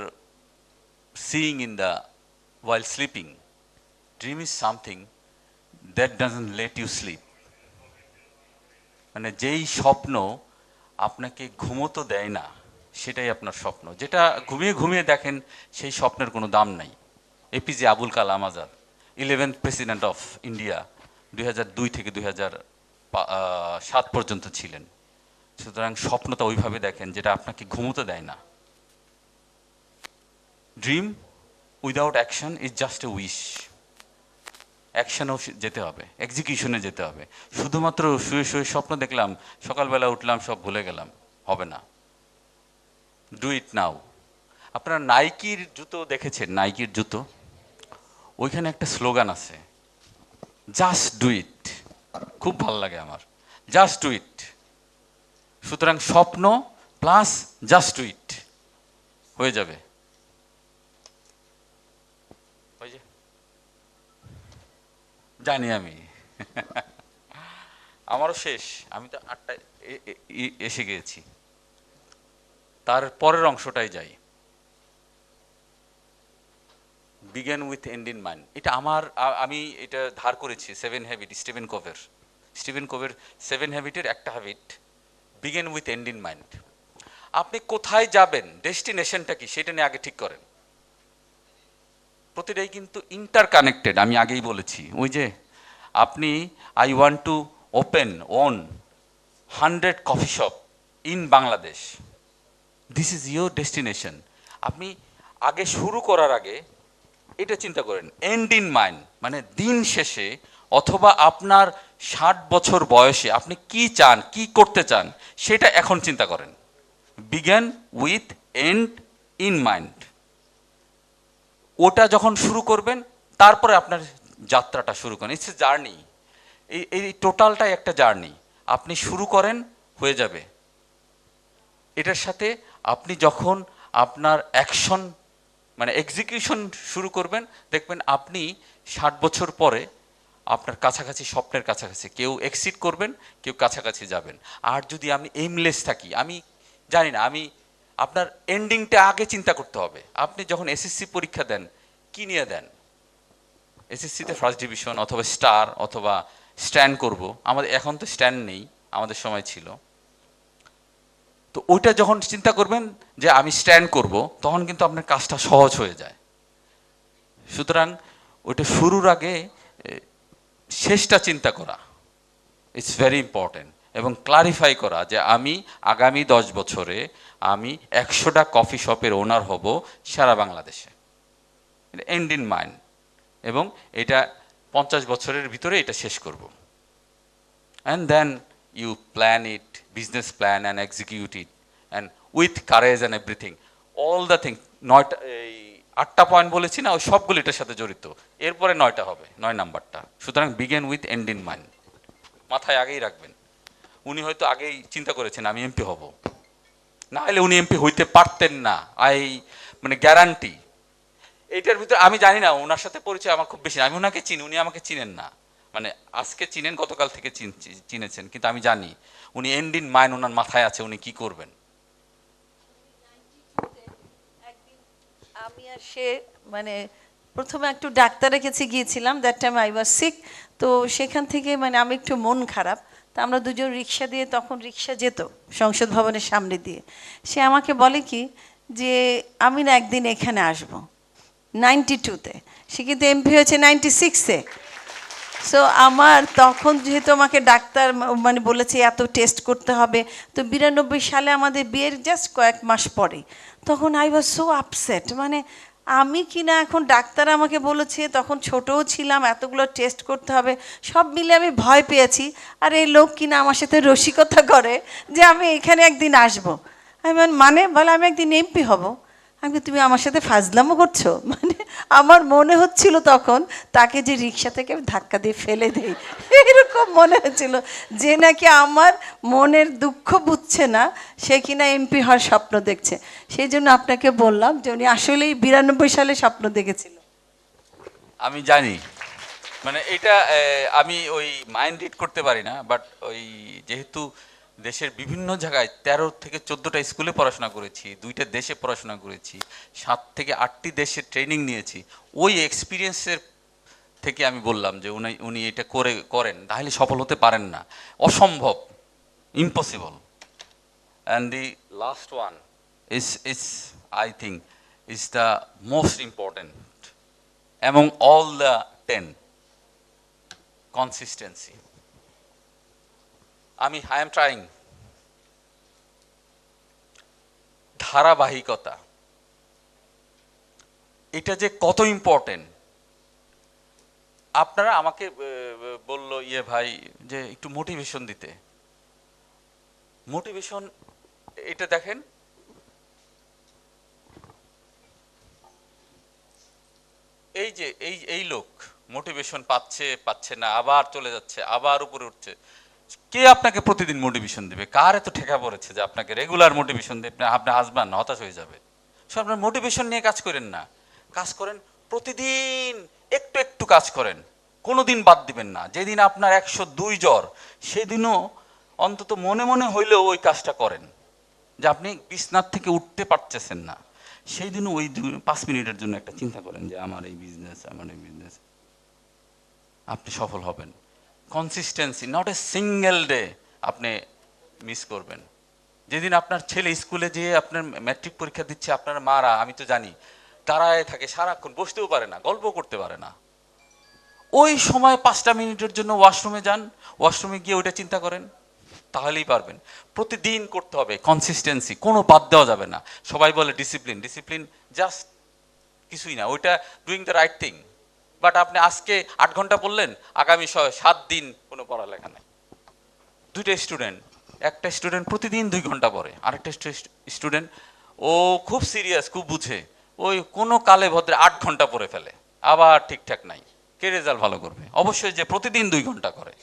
seeing in the while sleeping. Dream is something that doesn't let you sleep. মানে যেই স্বপ্ন আপনাকে ঘুমোতে দেয় না, সেটাই আপনার স্বপ্ন। যেটা ঘুমিয়ে ঘুমিয়ে দেখেন সেই স্বপ্নের কোনো দাম নাই। APJ Abul Kalam Azad, 11th president of India, 2002 থেকে 2007 পর্যন্ত ছিলেন। সুতরাং স্বপ্নটা ওইভাবে দেখেন যেটা আপনাকে ঘুমোতে দেয় না। Dream without action is just a wish. অ্যাকশনেও যেতে হবে, এক্সিকিউশনে যেতে হবে। শুধুমাত্র শুয়ে শুয়ে স্বপ্ন দেখলাম, সকালবেলা উঠলাম সব ভুলে গেলাম, হবে না। ডু ইট নাও। আপনারা নাইকির জুতো দেখেছেন? নাইকির জুতো, ওইখানে একটা স্লোগান আছে, জাস্ট ডু ইট। খুব ভালো লাগে আমার, জাস্ট ডু ইট। সুতরাং স্বপ্ন প্লাস জাস্ট ডু ইট হয়ে যাবে। জানি আমি আমারও শেষ, আমি তো 8টায় এসে গিয়েছি। তার পরের অংশটাই যাই, begin with end in mind. এটা আমি এটা ধার করেছি 7 হ্যাবিট, স্টিভেন কোভের। 7 হ্যাবিটের একটা habit, begin with end in mind. আপনি কোথায় যাবেন, ডেস্টিনেশনটা কি, সেটা নিয়ে আগে ঠিক করেন। প্রতিটাই কিন্তু ইন্টার কানেক্টেড, আমি আগেই বলেছি। ওই যে আপনি I want to open 100 coffee shop in Bangladesh, this is your destination. আপনি আগে শুরু করার আগে এটা চিন্তা করেন, এন্ড ইন মাইন্ড, মানে দিন শেষে অথবা আপনার 60 বছর বয়সে আপনি কি চান, কি করতে চান, সেটা এখন চিন্তা করেন। বিজ্ঞান উইথ এন্ড ইন মাইন্ড। ওটা যখন শুরু করবেন, তারপরে আপনার যাত্রাটা শুরু করেন। It's a journey. এই টোটালটাই একটা জার্নি। আপনি শুরু করেন, হয়ে যাবে। এটার সাথে আপনি যখন আপনার অ্যাকশন মানে এক্সিকিউশন শুরু করবেন, দেখবেন আপনি 60 বছর পরে আপনার কাছাকাছি, স্বপ্নের কাছাকাছি, কেউ এক্সিট করবেন, কেউ কাছাকাছি যাবেন। আর যদি আমি এইমলেস থাকি, আমি জানি না, আপনার এন্ডিংটা আগে চিন্তা করতে হবে। আপনি যখন এসএসসি পরীক্ষা দেন, কি নিয়ে দেন? এসএসসিতে ফার্স্ট ডিভিশন অথবা স্টার অথবা স্ট্যান্ড করব। আমাদের এখন তো স্ট্যান্ড নেই, আমাদের সময় ছিল। তো ওইটা যখন চিন্তা করবেন যে আমি স্ট্যান্ড করব, তখন কিন্তু আপনার কাজটা সহজ হয়ে যায়। সুতরাং ওইটা শুরুর আগে শেষটা চিন্তা করা ইটস ভেরি ইম্পর্টেন্ট, এবং ক্লারিফাই করা যে আমি আগামী 10 বছরে আমি 100টা কফি শপের ওনার হব সারা বাংলাদেশে, এন্ড ইন মাইন্ড। এবং এটা 50 বছরের ভিতরে এটা শেষ করব। And then you plan it, business plan, and execute it, and with courage and everything, all the things, not 8টা পয়েন্ট বলেছি না, ওই সবগুলো এটার সাথে জড়িত। এরপরে 9টা হবে, 9 নাম্বারটা। সুতরাং begin with end in mind, মাথায় আগেই রাখবেন। উনি হয়তো আগেই চিন্তা করেছেন আমি এমপি হব, না হলে উনি এমপি হইতে পারতেন না, মানে গ্যারান্টি। এইটার ভিতরে আমি জানি না, ওনার সাথে পরিচয় আমার খুব বেশি না। আমি ওনাকে চিনি, উনি আমাকে চিনেন না। মানে আজকে চিনেন, গতকাল থেকে চিনেছেন, কিন্তু আমি জানি উনি এন্ড ইন মাইন্ড ওনার মাথায় আছে উনি কি করবেন। আমি আর সে মানে প্রথমে একটু ডাক্তারের কাছে গিয়েছিলাম, that time I was sick. তো সেখান থেকে মানে আমি একটু মন খারাপ, তা আমরা দুজন রিক্সা দিয়ে, তখন রিক্সা যেত সংসদ ভবনের সামনে দিয়ে। সে আমাকে বলে কি যে আমি না একদিন এখানে আসব 92-তে, সে কিন্তু এমপি হয়েছে 96-এ। সো আমার তখন যেহেতু আমাকে ডাক্তার মানে বলেছে এত টেস্ট করতে হবে, তো 92 সালে আমাদের বিয়ের জাস্ট কয়েক মাস পরে, তখন আই ওয়াজ সো আপসেট। মানে আমি কিনা এখন ডাক্তার আমাকে বলেছে, তখন ছোটও ছিলাম, এতগুলো টেস্ট করতে হবে, সব মিলে আমি ভয় পেয়েছি। আর এই লোক কিনা আমার সাথে রসিকতা করে যে আমি এখানে একদিন আসবো। আমি মানে বলে আমি একদিন এমপি হব। আমি, তুমি আমার সাথে ফাজলামো করছো? মানে আমার মনে হচ্ছিল তখন তাকে যে রিক্সা থেকে ধাক্কা দিয়ে ফেলে দেই, এরকম মনে হচ্ছিল, যে নাকি আমার মনের দুঃখ বুঝছে না, সে কিনা এমপি হওয়ার স্বপ্ন দেখছে। সেই জন্য আপনাকে বললাম যে উনি আসলেই 92 সালে স্বপ্ন দেখেছিল। আমি জানি, মানে এটা আমি ওই মাইন্ড রিড করতে পারি না, বাট ওই যেহেতু দেশের বিভিন্ন জায়গায় 13 থেকে 14টা স্কুলে পড়াশোনা করেছি, 2টা দেশে পড়াশোনা করেছি, 7 থেকে 8টি দেশে ট্রেনিং নিয়েছি, ওই এক্সপিরিয়েন্সের থেকে আমি বললাম যে উনি এটা করেন, তাহলে সফল হতে পারেন না, অসম্ভব, impossible. And the last one is I think is the most important among all the 10, consistency. I am trying. ধারাবাহিকতা, এটা যে কত ইম্পর্টেন্ট। আপনারা আমাকে বলল ইয়ে ভাই যে একটু মোটিভেশন দিতে। মোটিভেশন এটা দেখেন, এই যে এই লোক মোটিভেশন পাচ্ছে না, আবার চলে যাচ্ছে, আবার উপরে উঠছে। কে আপনাকে প্রতিদিন মোটিভেশন দেবে? কার এত ঠেকা পড়েছে যে আপনাকে রেগুলার মোটিভেশন দেবে? আপনার হাজব্যান্ড হতাশ হয়ে যাবে। সো আপনার মোটিভেশন নিয়ে কাজ করেন না, কাজ করেন প্রতিদিন, একটু একটু কাজ করেন, কোনোদিন বাদ দিবেন না। যেদিন আপনার 102 জ্বর, সেদিনও অন্তত মনে মনে হইলেও ওই কাজটা করেন। যে আপনি বিছনার থেকে উঠতে পারতেছেন না, সেই দিনও ওই 5 মিনিটের জন্য একটা চিন্তা করেন যে আমার এই বিজনেস, আপনি সফল হবেন। Consistency, not a single day আপনি মিস করবেন। যেদিন আপনার ছেলে স্কুলে যেয়ে আপনার ম্যাট্রিক পরীক্ষা দিচ্ছে, আপনার মারা, আমি তো জানি, তারায় থাকে সারাক্ষণ, বসতেও পারে না, গল্প করতে পারে না। ওই সময় 5টা মিনিটের জন্য ওয়াশরুমে যান, ওয়াশরুমে গিয়ে ওইটা চিন্তা করেন, তাহলেই পারবেন। প্রতিদিন করতে হবে, কনসিস্টেন্সি, কোনো বাদ দেওয়া যাবে না। সবাই বলে ডিসিপ্লিন, ডিসিপ্লিন জাস্ট কিছুই না, ওইটা doing the right thing. But আপনি আজকে 8 ঘন্টা পড়লেন, আগামী 7 দিন কোনো পড়ালেখা নেই। 2টা স্টুডেন্ট, একটা স্টুডেন্ট প্রতিদিন 2 ঘন্টা পড়ে, আরেকটা স্টুডেন্ট ও খুব সিরিয়াস, খুব বুঝে, ওই কোনো কালে ভদ্রে 8 ঘন্টা পড়ে ফেলে, আবার ঠিকঠাক নাই। কে রেজাল্ট ভালো করবে? অবশ্যই যে প্রতিদিন 2 ঘন্টা করে।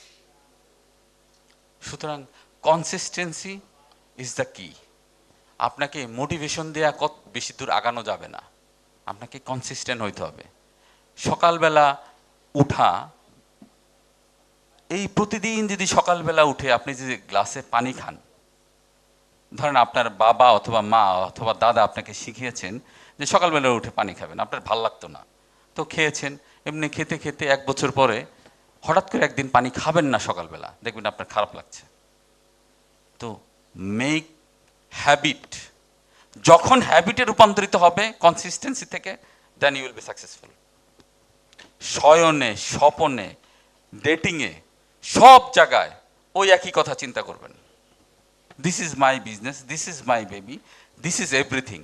সুতরাং কনসিস্টেন্সি ইজ দ্য কি। আপনাকে মোটিভেশন দেওয়া কত বেশি দূর আগানো যাবে না, আপনাকে কনসিস্টেন্ট হইতে হবে। সকালবেলা উঠা, এই প্রতিদিন যদি সকালবেলা উঠে আপনি যদি গ্লাসে পানি খান, ধরেন আপনার বাবা অথবা মা অথবা দাদা আপনাকে শিখিয়েছেন যে সকালবেলা উঠে পানি খাবেন, আপনার ভাল লাগতো না, তো খেয়েছেন। এমনি খেতে খেতে 1 বছর পরে হঠাৎ করে একদিন পানি খাবেন না সকালবেলা, দেখবেন আপনার খারাপ লাগছে। তো মেক হ্যাবিট, যখন হ্যাবিটে রূপান্তরিত হবে কনসিস্টেন্সি থেকে, then you will be successful. শয়নে, স্বপনে, ডেটিংয়ে, সব জায়গায় ওই একই কথা চিন্তা করবেন, this is my business, this is my baby, this is everything.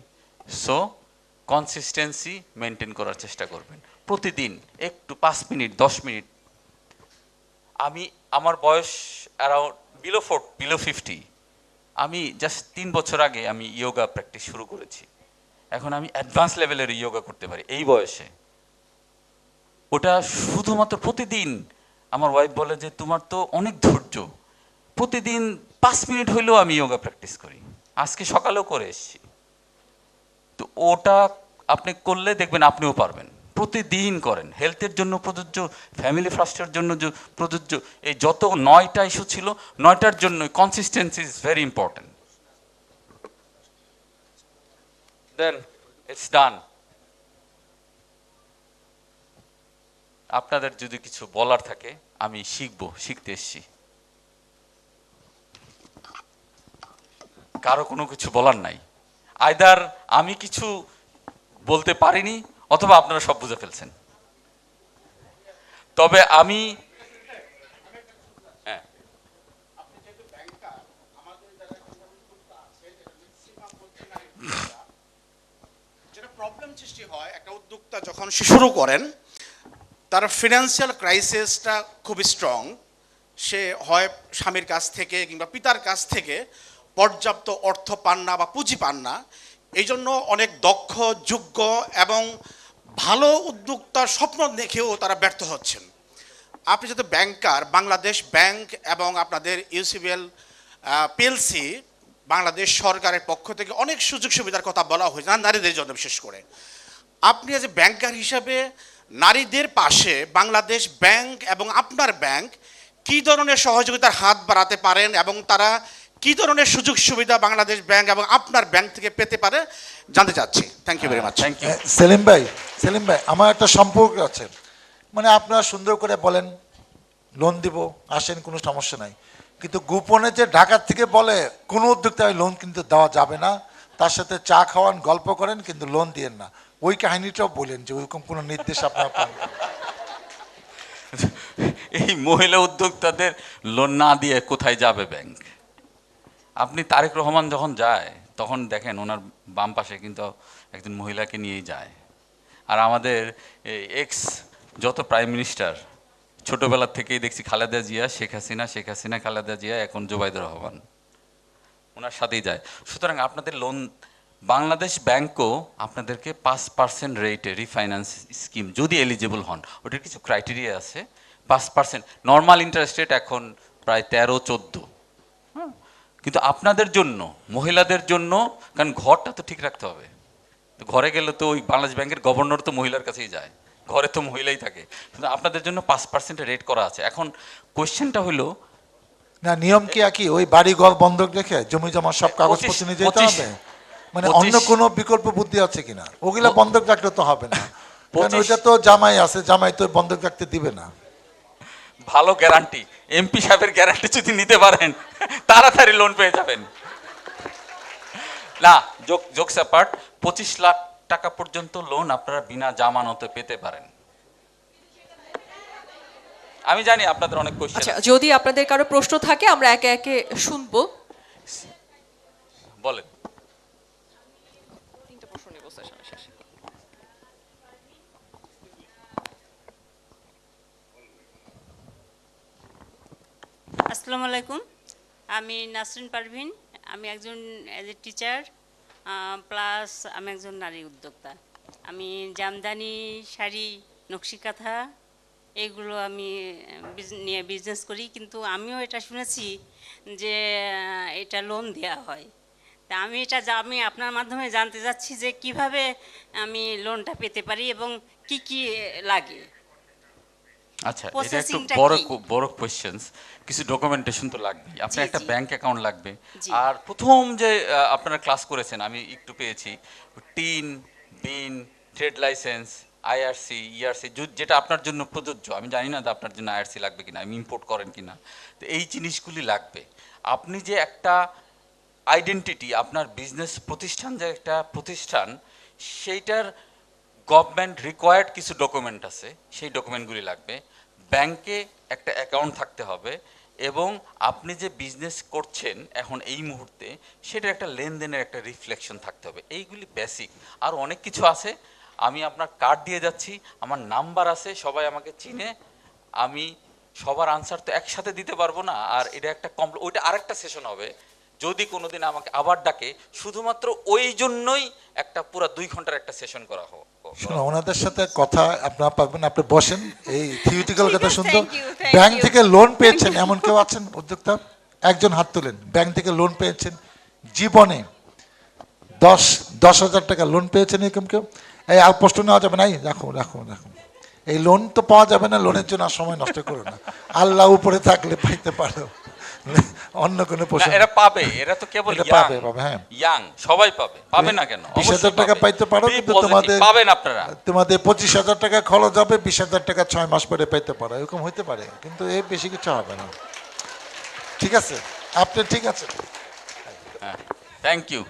So consistency maintain করার চেষ্টা করবেন প্রতিদিন, একটু 5 মিনিট 10 মিনিট। আমার বয়স অ্যারাউন্ড বিলো 50। আমি জাস্ট 3 বছর আগে আমি ইয়োগা প্র্যাকটিস শুরু করেছি। এখন আমি অ্যাডভান্স লেভেলের যোগা করতে পারি এই বয়সে। ওটা শুধুমাত্র প্রতিদিন আমার ওয়াইফ বলে যে তোমার তো অনেক ধৈর্য, প্রতিদিন 5 মিনিট হইলেও আমি যোগা প্র্যাকটিস করি, আজকে সকালেও করে এসেছি। তো ওটা আপনি করলে দেখবেন আপনিও পারবেন, প্রতিদিন করেন। হেলথের জন্য প্রযোজ্য, ফ্যামিলি ফার্স্টের জন্য প্রযোজ্য, এই যত 9টা ইস্যু ছিল 9টার জন্য consistency is very important. Then it's done. আপনাদের যদি কিছু বলার থাকে আমি শিখতে এসেছি। কারো কোনো কিছু বলার নাই, আইদার আমি কিছু বলতে পারিনি অথবা আপনারা সব বুঝে ফেলছেন। তবে আমি হ্যাঁ, যেটা প্রবলেম সৃষ্টি হয় একটা উদ্যোক্তা যখন সে শুরু করেন, তার ফিনান্সিয়াল ক্রাইসিসটা খুব স্ট্রং। সে হয় স্বামীর কাছ থেকে কিংবা পিতার কাছ থেকে পর্যাপ্ত অর্থ পান না বা পুঁজি পান না। এই জন্য অনেক দক্ষ, যোগ্য এবং ভালো উদ্যোক্তার স্বপ্ন দেখেও তারা ব্যর্থ হচ্ছেন। আপনি যদি ব্যাংকার, বাংলাদেশ ব্যাংক এবং আপনাদের ইউসিবিএল পিএলসি, বাংলাদেশ সরকারের পক্ষ থেকে অনেক সুযোগ সুবিধার কথা বলা হয়েছে নারীদের জন্য বিশেষ করে। আপনি এজ এ ব্যাংকার হিসাবে নারীদের পাশে বাংলাদেশ ব্যাংক এবং আপনার ব্যাংক কী ধরনের সহযোগিতার হাত বাড়াতে পারেন এবং তারা কী ধরনের সুযোগ সুবিধা বাংলাদেশ ব্যাংক এবং আপনার ব্যাংক থেকে পেতে পারে জানতে চাচ্ছি। Thank you very much. Thank you. Selim ভাই আমার একটা সম্পর্ক আছে, মানে আপনারা সুন্দর করে বলেন লোন দিব, আসেন, কোনো সমস্যা নাই, কিন্তু গোপনে যে ঢাকার থেকে বলে কোনো উদ্যোক্তা লোন কিন্তু দেওয়া যাবে না, তার সাথে চা খাওয়ান, গল্প করেন, কিন্তু লোন দিয়েন না, ওই কাহিনীটাও বলেন যে ওইরকম কোনো নির্দেশ আপনার পান। এই মহিলা উদ্যোক্তাদের লোন না দিয়ে কোথায় যাবে ব্যাংক? আপনি তারেক রহমান যখন যায় তখন দেখেন ওনার বাম পাশে কিন্তু একজন মহিলাকে নিয়েই যায়। আর আমাদের এক্স যত প্রাইম মিনিস্টার ছোটবেলার থেকেই দেখছি খালেদা জিয়া, শেখ হাসিনা খালেদা জিয়া, এখন জুবাইদুর রহমান, ওনার সাথেই যায়। সুতরাং আপনাদের লোন, বাংলাদেশ ব্যাংকও আপনাদেরকে 5% রেটে রিফাইন্যান্স স্কিম যদি এলিজিবল হন, ওটার কিছু ক্রাইটেরিয়া আছে। 5% নর্মাল ইন্টারেস্ট রেট এখন প্রায় 13-14। কিন্তু আপনাদের জন্য, মহিলাদের জন্য, কারণ ঘরটা তো ঠিক রাখতে হবে, তো ঘরে গেলে তো ওই বাংলাদেশ ব্যাংকের গভর্নর তো মহিলার কাছেই যায়, ঘরে তো মহিলাই থাকে। কিন্তু আপনাদের জন্য 5% রেট করা আছে। এখন কোয়েশ্চেনটা হলো, না নিয়ম কি একই, ওই বাড়ি ঘর বন্ধক রেখে জমি জমা সব কাগজপত্র নিয়ে যেতে হবে, মানে অন্য কোনো বিকল্প বুদ্ধি আছে কিনা? ওগুলা বন্ধক রাখলে তো হবে না, কারণ ওইটা তো জামাই আছে, জামাই তো বন্ধক রাখতে দিবে না। ভালো গ্যারান্টি, এমপি সাহেবের গ্যারান্টি যদি নিতে পারেন তাড়াতাড়ি লোন পেয়ে যাবেন। না, জোকস অ্যাপার্ট, 25 লাখ টাকা পর্যন্ত লোন আপনারা বিনা জামানতে পেতে পারেন। আমি জানি আপনাদের অনেক কোশ্চেন। আচ্ছা, যদি আপনাদের কারো প্রশ্ন থাকে আমরা একে একে শুনবো। বলেন। তিনটা প্রশ্ন নেব সেশনের শেষে। আসসালামু আলাইকুম, আমি নাসরিন পারভিন। আমি একজন এজ এ টিচার প্লাস আমি একজন নারী উদ্যোক্তা। আমি জামদানি, শাড়ি, নকশি কাঁথা এইগুলো আমি নিয়ে বিজনেস করি, কিন্তু আমিও এটা শুনেছি যে এটা লোন দেওয়া হয়। তা আমি আপনার মাধ্যমে জানতে চাচ্ছি যে কিভাবে আমি লোনটা পেতে পারি এবং কি কি লাগে। আচ্ছা, এটা একটু Processing-টা কি? বড় কোয়েশ্চেনস। কিছু ডকুমেন্টেশন তো লাগবে, আপনার জি, একটা জি। ব্যাংক অ্যাকাউন্ট লাগবে। জি। আর প্রথম যে আপনারা ক্লাস করেছেন আমি একটু পেয়েছি, টিন, বিন, ট্রেড লাইসেন্স, আইআরসি, ইআরসি, যেটা আপনার জন্য প্রযোজ্য। আমি জানি না যে আপনার জন্য আইআরসি লাগবে কিনা, আমি ইম্পোর্ট করেন কিনা, তো এই জিনিসগুলি লাগবে। আপনি যে একটা আইডেন্টিটি, আপনার বিজনেস প্রতিষ্ঠান যে একটা প্রতিষ্ঠান, সেইটার গভর্নমেন্ট রিকোয়ার্ড কিছু ডকুমেন্ট আছে, সেই ডকুমেন্টগুলি লাগবে। ব্যাংকে একটা অ্যাকাউন্ট থাকতে হবে এবং আপনি যে বিজনেস করছেন এখন এই মুহূর্তে সেটার একটা লেনদেনের একটা রিফ্লেকশন থাকতে হবে। এইগুলি বেসিক, আর অনেক কিছু আছে। আমি আপনার কার্ড দিয়ে যাচ্ছি, আমার নাম্বার আছে, সবাই আমাকে চিনে। আমি সবার আনসার তো একসাথে দিতে পারবো না, আর এটা একটা ওইটা আরেকটা সেশন হবে, যদি কোনোদিন আমাকে আবার ডাকে, শুধুমাত্র ওই জন্যই একটা পুরো 2 ঘন্টার একটা সেশন করা হোক। শোনো, ওনাদের সাথে কথা আপনারা পাবেন, আপনি বসেন, এই থিওরিটিক্যাল ঠিক কথা আছে, শুনতো। thank you, thank bank you. থেকে লোন পেয়েছেন এমন কেউ আছেন উদ্যোক্তা? একজন হাত তুলেন। ব্যাংক থেকে লোন পেয়েছেন জীবনে 10,000 টাকা লোন পেয়েছেন এরকম কেউ? এই আর প্রশ্ন নেওয়া যাবে না, এই রাখো রাখো রাখো। এই লোন তো পাওয়া যাবে না, লোনের জন্য আর সময় নষ্ট করো না। আল্লাহ উপরে থাকলে পাইতে পারো, অন্য কোনো না, প্রশ্ন। এরা পাবে, এরা তো কেবল এটা পাবে, পাবে, হ্যাঁ। ইয়াং, সবাই পাবে, পাবে না কেন? 20,000 টাকা পাইতে পারো, কিন্তু তোমাদের পাবেন আপনারা। তোমাদের 25,000 টাকা খরচ হবে, 20,000 টাকা 6 মাস পরে পেতে পারো, এরকম হইতে পারে, কিন্তু এই বেশি কিছু হবে না। ঠিক আছে, আপনি ঠিক আছে। হ্যাঁ, থ্যাংক ইউ।